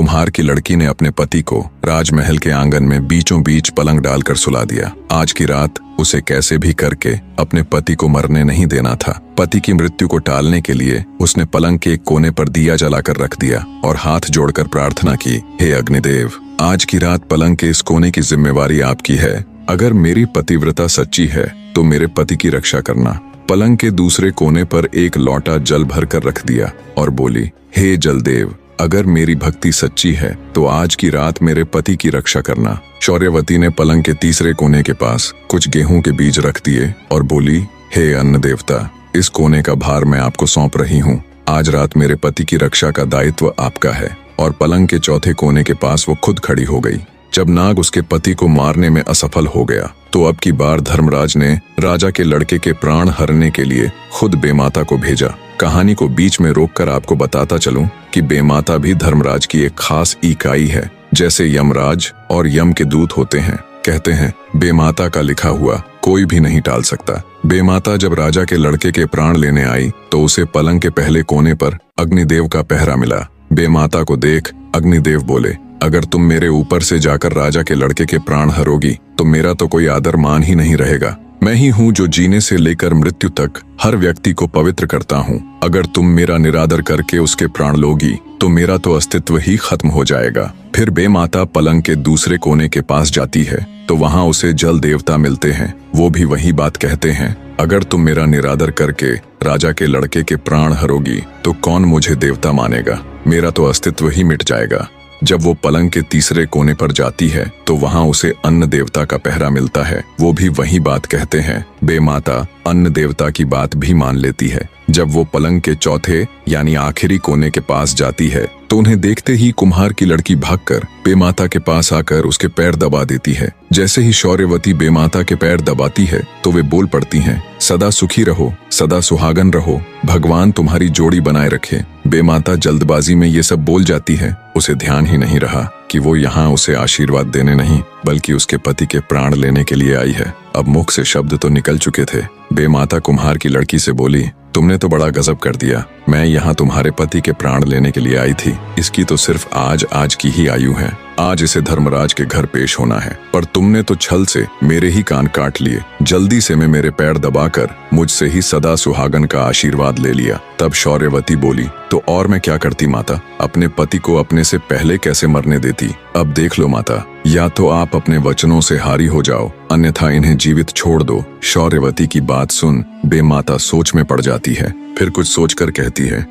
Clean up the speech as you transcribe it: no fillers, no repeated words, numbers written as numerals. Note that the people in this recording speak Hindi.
कुम्हार की लड़की ने अपने पति को राजमहल के आंगन में बीचों बीच पलंग डालकर सुला दिया। आज की रात उसे कैसे भी करके अपने पति को मरने नहीं देना था। पति की मृत्यु को टालने के लिए उसने पलंग के एक कोने पर दिया जलाकर रख दिया और हाथ जोड़कर प्रार्थना की, हे अग्निदेव, आज की रात पलंग के इस कोने की जिम्मेवारी आपकी है। अगर मेरी पतिव्रता सच्ची है तो मेरे पति की रक्षा करना। पलंग के दूसरे कोने पर एक लौटा जल भर कर रख दिया और बोली, हे जलदेव, अगर मेरी भक्ति सच्ची है तो आज की रात मेरे पति की रक्षा करना। शौर्यवती ने पलंग के तीसरे कोने के पास कुछ गेहूं के बीज रख दिए और बोली, हे अन्न देवता, इस कोने का भार मैं आपको सौंप रही हूँ। आज रात मेरे पति की रक्षा का दायित्व आपका है। और पलंग के चौथे कोने के पास वो खुद खड़ी हो गई। जब नाग उसके पति को मारने में असफल हो गया तो अब की बार धर्मराज ने राजा के लड़के के प्राण हरने के लिए खुद बेमाता को भेजा। कहानी को बीच में रोककर आपको बताता चलूं कि बेमाता भी धर्मराज की एक खास इकाई है। जैसे यमराज और यम के दूत होते हैं, कहते हैं बेमाता का लिखा हुआ कोई भी नहीं टाल सकता। बेमाता जब राजा के लड़के के प्राण लेने आई तो उसे पलंग के पहले कोने पर अग्निदेव का पहरा मिला। बेमाता को देख अग्निदेव बोले, अगर तुम मेरे ऊपर से जाकर राजा के लड़के के प्राण हरोगी तो मेरा तो कोई आदर मान ही नहीं रहेगा। मैं ही हूँ जो जीने से लेकर मृत्यु तक हर व्यक्ति को पवित्र करता हूँ। अगर तुम मेरा निरादर करके उसके प्राण लोगी तो मेरा तो अस्तित्व ही खत्म हो जाएगा। फिर बेमाता पलंग के दूसरे कोने के पास जाती है तो वहाँ उसे जल देवता मिलते हैं। वो भी वही बात कहते हैं, अगर तुम मेरा निरादर करके राजा के लड़के के प्राण हरोगी तो कौन मुझे देवता मानेगा, मेरा तो अस्तित्व ही मिट जाएगा। जब वो पलंग के तीसरे कोने पर जाती है तो वहाँ उसे अन्न देवता का पहरा मिलता है। वो भी वही बात कहते हैं। बेमाता अन्न देवता की बात भी मान लेती है। जब वो पलंग के चौथे यानी आखिरी कोने के पास जाती है तो उन्हें देखते ही कुम्हार की लड़की भागकर बेमाता के पास आकर उसके पैर दबा देती है। जैसे ही शौर्यवती बेमाता के पैर दबाती है तो वे बोल पड़ती हैं, सदा सुखी रहो, सदा सुहागन रहो, भगवान तुम्हारी जोड़ी बनाए रखे। बेमाता जल्दबाजी में ये सब बोल जाती है। उसे ध्यान ही नहीं रहा कि वो यहाँ उसे आशीर्वाद देने नहीं बल्कि उसके पति के प्राण लेने के लिए आई है। अब मुख से शब्द तो निकल चुके थे। बेमाता कुम्हार की लड़की से बोली, तुमने तो बड़ा गजब कर दिया। मैं यहाँ तुम्हारे पति के प्राण लेने के लिए आई थी। इसकी तो सिर्फ आज की ही आयु है। आज इसे धर्मराज के घर पेश होना है, पर तुमने तो छल से मेरे ही कान काट लिए। जल्दी से मैं मेरे पैर दबाकर मुझसे ही सदा सुहागन का आशीर्वाद ले लिया। तब शौर्यवती बोली, तो और मैं क्या करती माता, अपने पति को अपने से पहले कैसे मरने देती। अब देख लो माता, या तो आप अपने वचनों से हारी हो जाओ, अन्यथा इन्हें जीवित छोड़ दो। शौर्यवती की बात सुन बेमाता सोच में पड़ जाती है। फिर कुछ सोचकर कहती है,